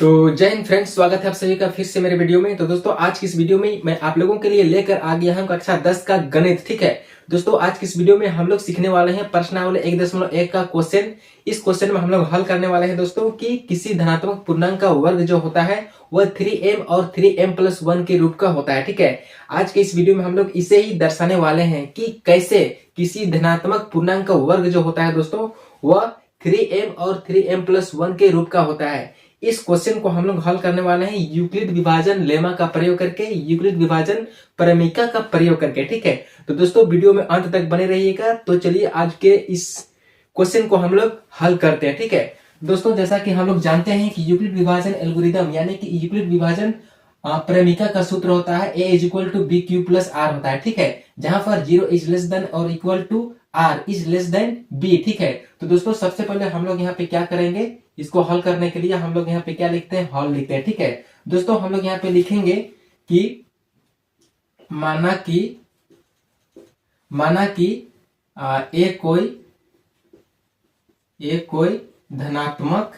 तो जय हिंद फ्रेंड्स, स्वागत है आप सभी का फिर से मेरे वीडियो में। तो दोस्तों आज की इस वीडियो में मैं आप लोगों के लिए लेकर आ गया हूं कक्षा 10 का गणित। ठीक है दोस्तों, आज की इस वीडियो में हम लोग सीखने वाले हैं प्रश्नावली 1.1 का क्वेश्चन। इस क्वेश्चन में हम लोग हल करने वाले हैं दोस्तों कि किसी धनात्मक पूर्णांक का वर्ग जो होता है वह 3m और 3m+1 के रूप का होता है। ठीक है, आज के इस वीडियो में हम लोग इसे ही दर्शाने वाले हैं कि कैसे किसी धनात्मक पूर्णांक का वर्ग जो होता है दोस्तों वह 3m और 3m+1 के रूप का होता है। इस क्वेश्चन को हम लोग हल करने वाले हैं यूक्लिड विभाजन लेमा का प्रयोग करके, यूक्लिड विभाजन परमिका का प्रयोग करके। ठीक है, तो दोस्तों वीडियो में अंत तक बने रहिएगा। तो चलिए आज के इस क्वेश्चन को हम लोग हल करते हैं। ठीक है दोस्तों, जैसा कि हम लोग जानते हैं कि यूक्लिड विभाजन एल्गोरिदम यानी कि यूक्लिड विभाजन परमिका का सूत्र होता है a=bq+r होता है। ठीक है, जहां पर 0 इज लेस देन और equal to r is less than b। ठीक है, तो दोस्तों सबसे पहले हम लोग यहाँ पे क्या करेंगे, इसको हल करने के लिए हम लोग यहाँ पे क्या लिखते हैं, हल लिखते हैं। ठीक है दोस्तों, हम लोग यहाँ पे लिखेंगे कि माना कि ए कोई धनात्मक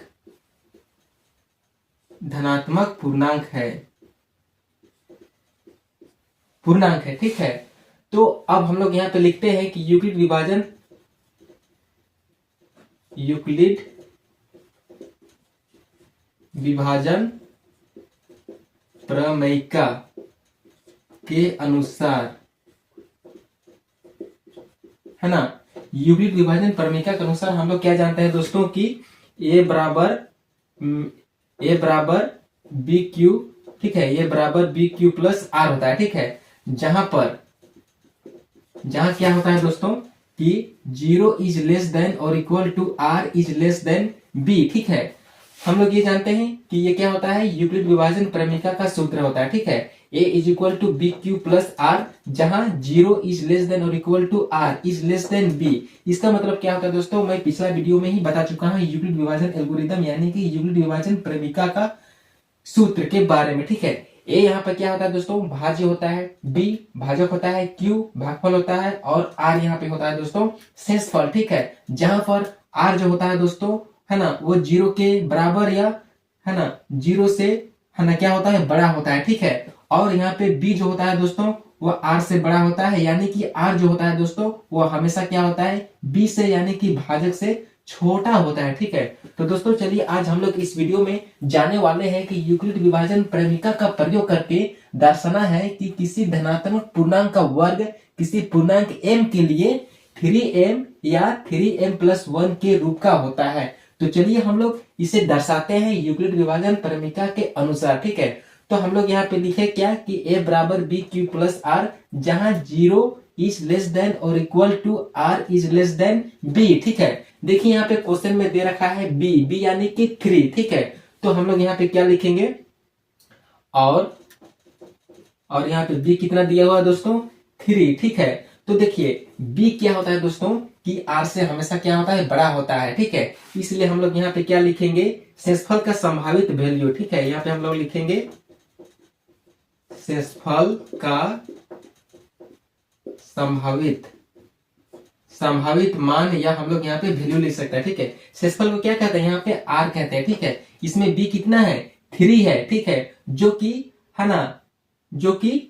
पूर्णांक है। ठीक है, तो अब हम लोग यहाँ पे लिखते हैं कि यूक्लिड विभाजन प्रमेयिका के अनुसार, है ना, यूक्लिड विभाजन प्रमेयिका के अनुसार हम लोग क्या जानते हैं दोस्तों कि a बराबर बी क्यू। ठीक है, a बराबर bq+r होता है। ठीक है, जहां क्या होता है दोस्तों कि 0 इज लेस देन और equal to r is less than b। ठीक है, हम लोग ये जानते हैं कि ये क्या होता है, यूक्लिड विभाजन प्रमेयिका का सूत्र होता है। ठीक है, a=bq+r जहां 0 इज लेस देन और equal to r is less than b। इसका मतलब क्या होता है दोस्तों, मैं पिछला वीडियो में ही बता चुका हूं यूक्लिड विभाजन एल्गोरिदम यानी कि यूक्लिड विभाजन प्रमेयिका का सूत्र के बारे में। ठीक है, a यहाँ पर क्या होता है दोस्तों, भाज्य होता है, b भाजक होता है, q भागफल होता है और r यहाँ पे होता है दोस्तों शेषफल। ठीक है, जहां पर r जो होता है दोस्तों, है ना, वो 0 के बराबर या, है ना, 0 से, है ना, क्या होता है, बड़ा होता है। ठीक है, और यहाँ पे b जो होता है दोस्तों वो r से बड़ा होता है, यानी कि r जो होता है दोस्तों वो हमेशा क्या होता है, b से यानी कि भाजक से छोटा होता है। ठीक है, तो दोस्तों चलिए आज हम लोग इस वीडियो में जाने वाले हैं कि यूक्लिड विभाजन प्रमेयिका का प्रयोग करके दर्शाना है कि किसी धनात्मक पूर्णांक का वर्ग किसी पूर्णांक m के लिए 3m या 3m+1 के रूप का होता है। तो चलिए हम लोग इसे दर्शाते हैं यूक्लिड विभाजन प्रमेयिका के अनुसार। ठीक है, तो हम लोग यहाँ पे लिखे क्या कि a बराबर bq+r जहां 0 इज लेस देन और equal to r is less than b। ठीक है, देखिए यहाँ पे क्वेश्चन में दे रखा है b यानी कि 3। ठीक है, तो हम लोग यहाँ पे क्या लिखेंगे, और यहाँ पे b कितना दिया हुआ है दोस्तों, 3। ठीक है, तो देखिए b क्या होता है दोस्तों कि r से हमेशा क्या होता है, बड़ा होता है। ठीक है, इसलिए हम लोग यहाँ पे क्या लिखेंगे, शेषफल का संभावित वैल्यू। ठीक है, यहाँ पे हम लोग लिखेंगे शेषफल का संभावित मान, या हम लोग यहाँ पे वैल्यू लिख सकते हैं। ठीक है, शेषफल को क्या कहते हैं, यहाँ पे r कहते हैं। ठीक है, इसमें b कितना है, 3 है। ठीक है, जो कि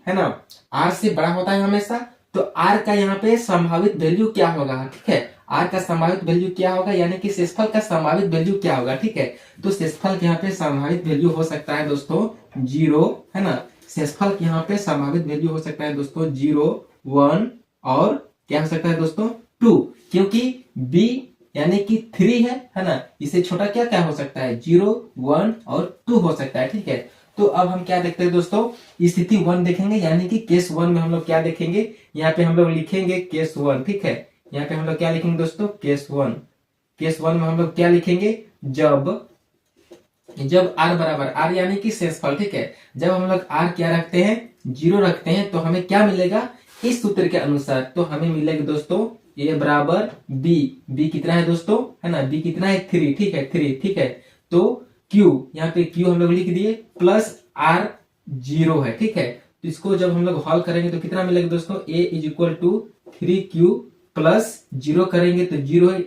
है ना r से बड़ा होता है हमेशा। तो r का यहाँ पे संभावित वैल्यू क्या होगा, ठीक है, r का संभावित वैल्यू क्या होगा, यानी कि शेषफल का संभावित वैल्यू क्या होगा। ठीक है, तो शेषफल के यहाँ पे संभावित वैल्यू हो सकता है दोस्तों 0, है ना, शेषफल के यहाँ पे संभावित वैल्यू हो सकता है दोस्तों 0, 1 और क्या हो सकता है दोस्तों 2, क्योंकि b यानी कि 3 है ना, इससे छोटा क्या क्या हो सकता है, 0, 1 और 2 हो सकता है। ठीक है, तो अब हम क्या देखते हैं दोस्तों, स्थिति 1 देखेंगे, यानी कि केस 1 में हम लोग क्या देखेंगे, यहाँ पे हम लोग लिखेंगे केस 1। ठीक है, यहाँ पे हम लोग क्या लिखेंगे दोस्तों, केस 1 में हम लोग क्या लिखेंगे, जब r बराबर, r यानी कि शेषफल। ठीक है, जब हम लोग r क्या रखते हैं, 0 रखते हैं, तो हमें क्या मिलेगा, इस सूत्र के अनुसार तो हमें मिलेगा दोस्तों a बराबर b कितना है दोस्तों, है ना, b कितना है 3। ठीक है, 3। ठीक है, तो q, यहाँ पे q हम लोग लिख दिए प्लस r 0 है। ठीक है, तो इसको जब हम लोग हल करेंगे तो कितना मिलेगा दोस्तों, a = 3q प्लस 0 करेंगे तो 0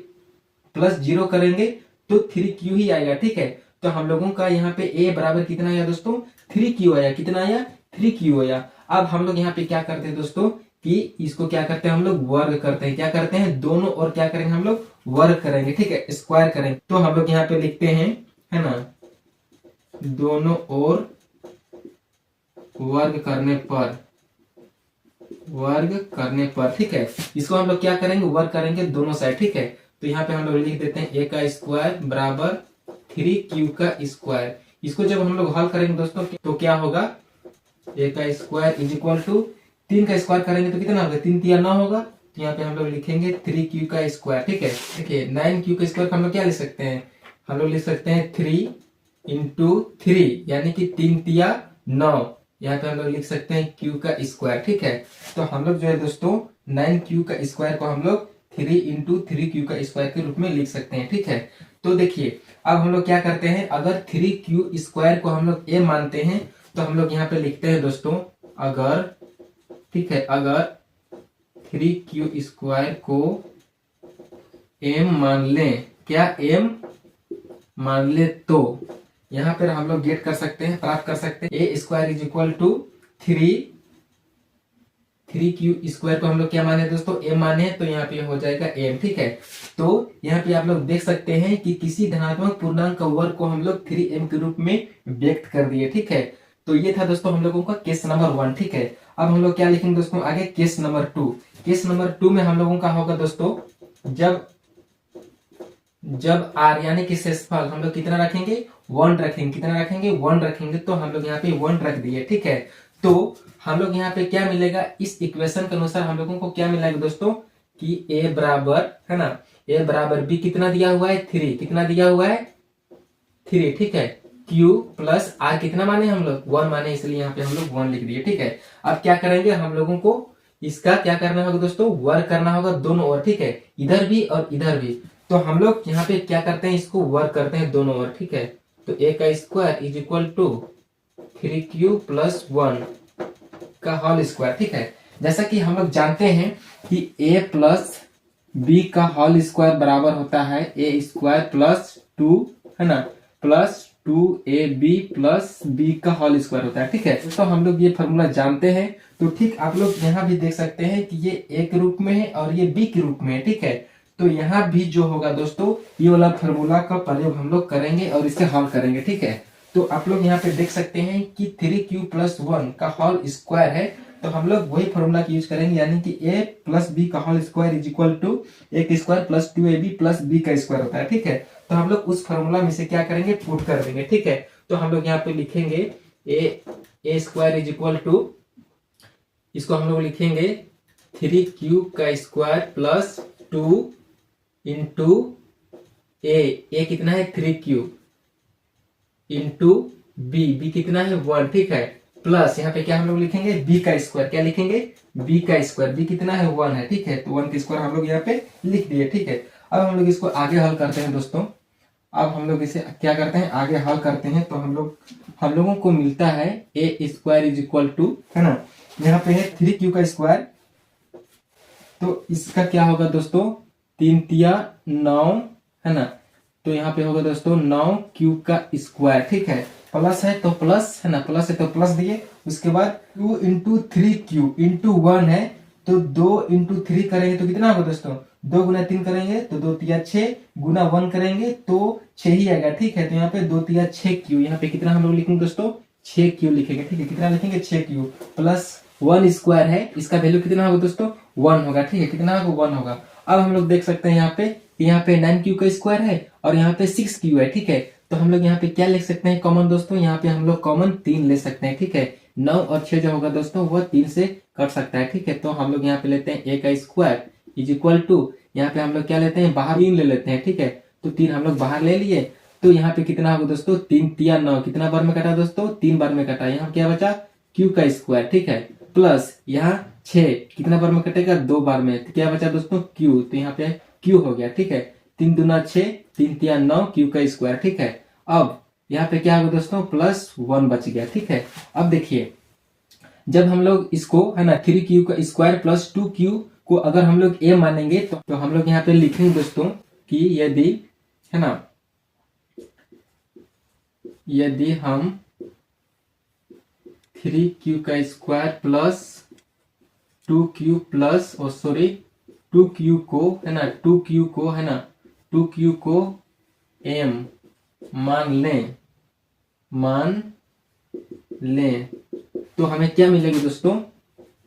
प्लस 0 करेंगे तो 3q ही आएगा। ठीक है, तो हम लोगों का यहाँ पे a बराबर कितना आया दोस्तों, 3q आया। कितना आया, 3q आया। अब हम लोग यहाँ पे क्या करते हैं दोस्तों कि इसको क्या करते हैं हम लोग, वर्ग करते हैं। क्या करते हैं, दोनों और क्या करेंगे हम लोग, वर्ग करेंगे, ठीक है, स्क्वायर करेंगे। तो हम लोग यहाँ पे लिखते हैं, है ना, दोनों ओर वर्ग करने पर, वर्ग करने पर, ठीक है। इसको हम लोग क्या करेंगे, वर्ग करेंगे दोनों साइड, ठीक है। तो यहाँ पे हम लोग लिख देते हैं a का स्क्वायर बराबर 3q का स्क्वायर। इसको जब हम लोग हल करेंगे दोस्तों तो क्या होगा, a का स्क्वायर इज इक्वल टू 3 का स्क्वायर करेंगे तो कितना होगा, 3 3 9 होगा। तो यहाँ पे हम लोग लिखेंगे 3q का स्क्वायर, ठीक है। देखिए 9q का स्क्वायर हम लोग क्या लिख सकते हैं, हम लोग लिख सकते हैं 3 इंटू 3 यानी कि 3 3 9। यहाँ पे हम लोग लिख सकते हैं q का स्क्वायर, ठीक है। तो हम लोग जो है दोस्तों 9q का स्क्वायर को हम लोग 3 इंटू 3q का स्क्वायर के रूप में लिख सकते हैं, ठीक है। तो देखिए अब हम लोग क्या करते हैं, अगर 3q स्क्वायर को हम लोग a मानते हैं तो हम लोग यहाँ पे लिखते हैं दोस्तों, अगर, ठीक है, अगर 3q स्क्वायर को m मान लें, क्या m मान ले, तो यहाँ पर हम लोग गेट कर सकते हैं, प्राप्त कर सकते हैं a square is equal to 3q square को हम लोग क्या माने दोस्तों, m माने, तो यहाँ पे हो जाएगा m, ठीक है। तो यहाँ पे आप लोग देख सकते हैं कि किसी धनात्मक पूर्णांक का वर्ग को हम लोग 3m के रूप में व्यक्त कर दिए, ठीक है। तो ये था दोस्तों हम लोगों का केस नंबर 1, ठीक है। अब हम लोग क्या लिखेंगे दोस्तों आगे, केस नंबर 2। केस नंबर 2 में हम लोगों का होगा दोस्तों, जब r यानी कि शेषफल हम लोग कितना रखेंगे, 1 रखेंगे। कितना रखेंगे, 1 रखेंगे। तो हम लोग यहाँ पे 1 रख दिए, ठीक है। तो हम लोग यहाँ पे क्या मिलेगा, इस इक्वेशन के अनुसार हम लोगों को क्या मिलेगा दोस्तों कि a बराबर, है ना, a बराबर b कितना दिया हुआ है, 3। कितना दिया हुआ है, 3, ठीक है। q प्लस r कितना माने हम लोग, 1 माने, इसलिए यहाँ पे हम लोग 1 लिख दिए, ठीक है। अब क्या करेंगे, हम लोगों को इसका क्या करना होगा दोस्तों, वर्ग करना होगा दोनों ओर, ठीक है, इधर भी और इधर भी। तो हम लोग यहाँ पे क्या करते हैं, इसको वर्ग करते हैं दोनों ओर, ठीक है। तो a का square is equal to 3q plus 1 का होल स्क्वायर, ठीक है। जैसा कि हम लोग जानते हैं कि a प्लस b का होल स्क्वायर बराबर होता है a स्क्वायर प्लस 2, है ना, प्लस 2ab प्लस b का होल स्क्वायर होता है, ठीक है। तो हम लोग ये फॉर्मूला जानते हैं। तो ठीक आप लोग यहाँ भी देख सकते हैं कि ये a के रूप में है और ये b के रूप में है, ठीक है। तो यहाँ भी जो होगा दोस्तों, ये वाला फॉर्मूला का प्रयोग हम लोग करेंगे और इसे हल करेंगे, ठीक है। तो आप लोग यहाँ पे देख सकते हैं कि 3q प्लस 1 का होल स्क्वायर है, तो हम लोग वही फॉर्मूला की यूज करेंगे, यानी कि a प्लस b का whole square is equal to a का square plus 2ab plus b का स्क्वायर होता है, ठीक है। तो हम लोग उस फॉर्मूला में से क्या करेंगे, पुट कर देंगे, ठीक है। तो हम लोग यहाँ पे लिखेंगे a square is equal to, इसको हम लोग लिखेंगे 3q का स्क्वायर प्लस 2 इंटू a कितना है 3q इंटू b कितना है 1, ठीक है, प्लस यहाँ पे क्या हम लोग लिखेंगे, b का स्क्वायर। क्या लिखेंगे, b का स्क्वायर, b कितना है 1 है, ठीक है। तो 1 का स्क्वायर हम लोग यहाँ पे लिख दिए, ठीक है। अब हम लोग इसको आगे हल करते हैं दोस्तों। अब हम लोग इसे क्या करते हैं, आगे हल करते हैं। तो हम लोगों को मिलता है a square is equal to, है ना, यहाँ पे है 3q का स्क्वायर। तो इसका क्या होगा दोस्तों, 3 3 9, है ना। तो यहाँ पे होगा दोस्तों 9q का स्क्वायर, ठीक है। प्लस है तो प्लस, है ना, प्लस है तो प्लस दिए। उसके बाद 2 इंटू 3q इंटू 1 है, तो 2 इंटू 3 करेंगे तो कितना होगा दोस्तों, 2 गुना 3 करेंगे तो 2 3 6, गुना 1 करेंगे तो 6 ही आएगा, ठीक है। तो यहाँ पे 2 3 6q, यहाँ पे कितना हम लोग लिखेंगे दोस्तों, 6q लिखेंगे, ठीक है। कितना लिखेंगे, 6q प्लस 1 स्क्वायर है, इसका वैल्यू कितना होगा दोस्तों, 1 होगा, ठीक है। कितना होगा, 1 होगा। अब हम लोग देख सकते हैं यहाँ पे 9q का स्क्वायर है और यहाँ पे 6q है, ठीक है। तो हम लोग यहाँ पे क्या लिख सकते हैं कॉमन दोस्तों, यहाँ पे हम लोग कॉमन 3 ले सकते हैं, ठीक है। 9 और 6 जो होगा दोस्तों वो 3 से कट सकता है, ठीक है। तो हम लोग यहाँ पे लेते हैं a का स्क्वायर इज इक्वल टू, यहाँ पे हम लोग क्या लेते हैं, बाहर 3 ले लेते हैं, ठीक है। तो 3 हम लोग बाहर ले लिए। तो यहाँ पे कितना होगा दोस्तों, 3 3 9, कितना बार में कटा दोस्तों, 3 बार में कटा। यहाँ क्या बचा, q का स्क्वायर, ठीक है, प्लस यहाँ 6 कितना बार में कटेगा, 2 बार में। तो क्या बचा दोस्तों, q। तो यहाँ पे q हो गया, ठीक है। 3 दूना 6, 3 3 9, q का स्क्वायर, ठीक है। अब यहाँ पे क्या होगा दोस्तों, प्लस 1 बच गया, ठीक है। अब देखिए जब हम लोग इसको, है ना, 3q का स्क्वायर प्लस 2q को अगर हम लोग a मानेंगे तो हम लोग यहाँ पे लिखेंगे दोस्तों कि यदि, है ना, यदि हम 3q का square plus 2q plus 2q को है ना 2q को m मान लें तो हमें क्या मिलेगा दोस्तों,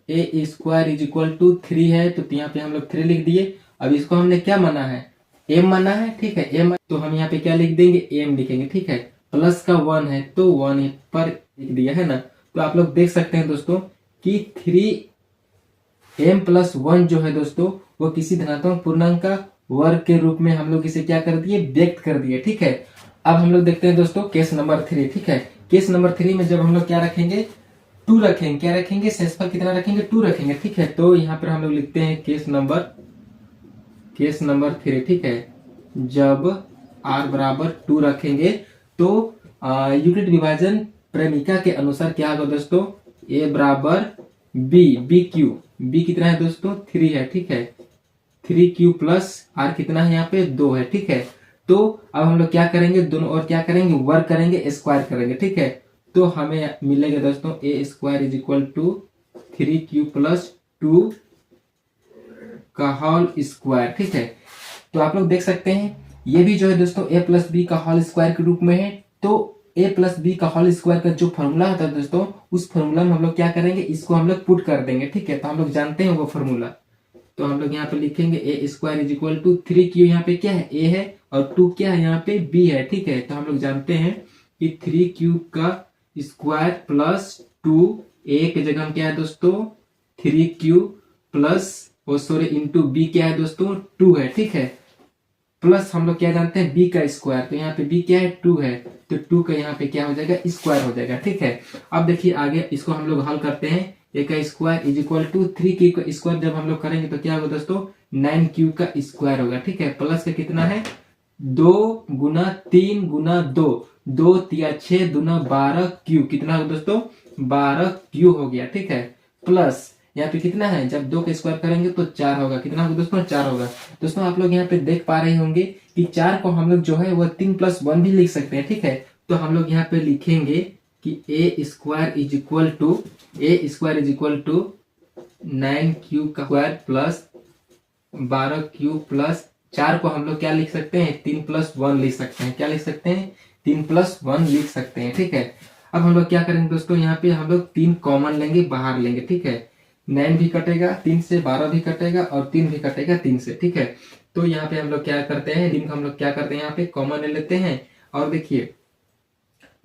a square is equal to 3 है तो यहाँ पे हम लोग 3 लिख दिए। अब इसको हमने क्या माना है, m माना है, ठीक है m, तो हम यहाँ पे क्या लिख देंगे, m लिखेंगे, ठीक है। प्लस का 1 है तो 1 पर लिख दिया है ना। तो आप लोग देख सकते हैं दोस्तों कि 3m प्लस 1 जो है दोस्तों वो किसी धनात्मक पूर्णांक का वर्ग के रूप में हम लोग इसे क्या कर दिए, व्यक्त कर दिए, ठीक है। अब हम लोग देखते हैं दोस्तों केस नंबर 3, ठीक है। केस नंबर 3 में जब हम लोग क्या रखेंगे, 2 रखेंगे, क्या रखेंगे, शेषफल कितना रखेंगे, 2 रखेंगे, ठीक है। तो यहाँ पर हम लोग लिखते हैं केस नंबर 3, ठीक है। जब r बराबर 2 रखेंगे तो यूक्लिड विभाजन प्रेमिका के अनुसार क्या होगा दोस्तों, a बराबर b कितना है दोस्तों, 3 है, ठीक है। 3q प्लस r कितना है यहाँ पे 2 है, ठीक है। तो अब हम लोग क्या करेंगे, दोनों और क्या करेंगे, वर्ग करेंगे, स्क्वायर करेंगे, ठीक है। तो हमें मिलेगा दोस्तों a square is equal to 3q plus 2 का होल स्क्वायर, ठीक है। तो आप लोग देख सकते हैं ये भी जो है दोस्तों a प्लस बी का होल स्क्वायर के रूप में है। तो a प्लस बी का होल स्क्वायर का जो फॉर्मूला होता है दोस्तों, उस फॉर्मूला में हम लोग क्या करेंगे, इसको हम लोग पुट कर देंगे, ठीक है। तो हम लोग जानते हैं वो फॉर्मूला, तो हम लोग यहाँ पे लिखेंगे a square is equal to 3q, यहाँ पे क्या है, a है, और 2 क्या है, यहाँ पे b है, ठीक है। तो हम लोग जानते हैं कि 3q का स्क्वायर प्लस 2, a की जगह हम क्या है दोस्तों 3q प्लस इंटू b क्या है दोस्तों 2 है, ठीक है। प्लस हम लोग क्या जानते हैं b का स्क्वायर, तो यहाँ पे b क्या है 2 है, तो 2 का यहाँ पे क्या हो जाएगा, स्क्वायर हो जाएगा, ठीक है। अब देखिए आगे इसको हम लोग हल करते हैं। a का square is equal to 3q का स्क्वायर जब हम लोग करेंगे तो क्या होगा दोस्तों, 9q का स्क्वायर होगा, ठीक है। प्लस का कितना है 2 गुना 3 गुना 2, 2 तिया 6 दुना 12q, कितना होगा दोस्तों 12q हो गया, ठीक है। प्लस यहाँ पे कितना है, जब 2 का स्क्वायर करेंगे तो 4 होगा, कितना होगा दोस्तों 4 होगा। दोस्तों आप लोग यहाँ पे देख पा रहे होंगे कि 4 को हम लोग जो है वो 3 प्लस 1 भी लिख सकते हैं, ठीक है। तो हम लोग यहाँ पे लिखेंगे कि a square is equal to 9q का स्क्वायर प्लस 12q प्लस 4 को हम लोग क्या लिख सकते हैं, 3 प्लस 1 लिख सकते हैं, क्या लिख सकते हैं 3 प्लस 1 लिख सकते हैं, ठीक है। अब हम लोग क्या करेंगे दोस्तों, यहाँ पे हम लोग 3 कॉमन लेंगे, बाहर लेंगे, ठीक है। 9 भी कटेगा 3 से, 12 भी कटेगा और 3 भी कटेगा 3 से, ठीक है। तो यहाँ पे हम लोग क्या करते हैं, 3 को हम लोग क्या करते हैं यहाँ पे कॉमन ले लेते हैं, और देखिए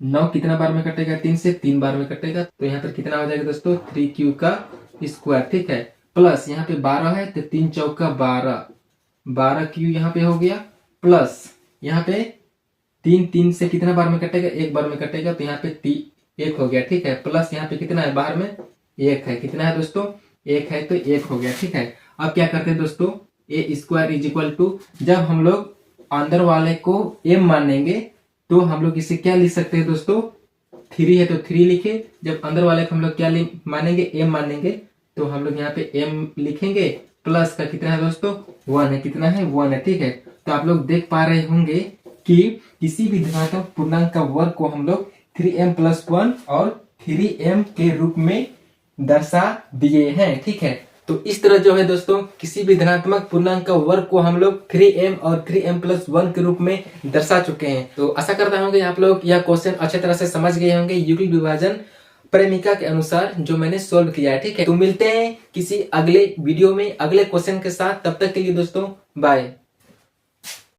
9 कितना बार में कटेगा, 3 से 3 बार में कटेगा, तो यहाँ पे कितना हो जाएगा दोस्तों 3q का स्क्वायर, ठीक है। प्लस यहाँ पे 12 है तो 3 चौका 12q यहाँ पे हो गया, प्लस यहाँ पे 3 से कितना बार में कटेगा, 1 बार में कटेगा, तो यहाँ पे 1 हो गया, ठीक है। प्लस यहाँ पे कितना है, बाहर में 1 है, कितना है दोस्तों 1 है, तो 1 हो गया, ठीक है। अब क्या करते हैं दोस्तों, a square is equal to, जब हम लोग अंदर वाले को m मानेंगे तो हम लोग इसे क्या लिख सकते हैं दोस्तों, 3 है तो 3 लिखे, जब अंदर वाले को हम लोग क्या मानेंगे, m मानेंगे, तो हम लोग यहाँ पे m लिखेंगे, प्लस का कितना है दोस्तों 1 है, कितना है 1 है, ठीक है। तो आप लोग देख पा रहे होंगे कि किसी भी धनात्मक पूर्णांक का वर्ग को हम लोग 3m प्लस 1 और 3m के रूप में दर्शा दिए हैं, ठीक है। तो इस तरह जो है दोस्तों किसी भी धनात्मक पूर्णांक का वर्ग को हम लोग 3m और 3m प्लस 1 के रूप में दर्शा चुके हैं। तो आशा करता हूँ कि आप लोग यह क्वेश्चन अच्छे तरह से समझ गए होंगे यूक्लिड विभाजन प्रेमिका के अनुसार जो मैंने सोल्व किया है, ठीक है। तो मिलते हैं किसी अगले वीडियो में अगले क्वेश्चन के साथ, तब तक के लिए दोस्तों बाय।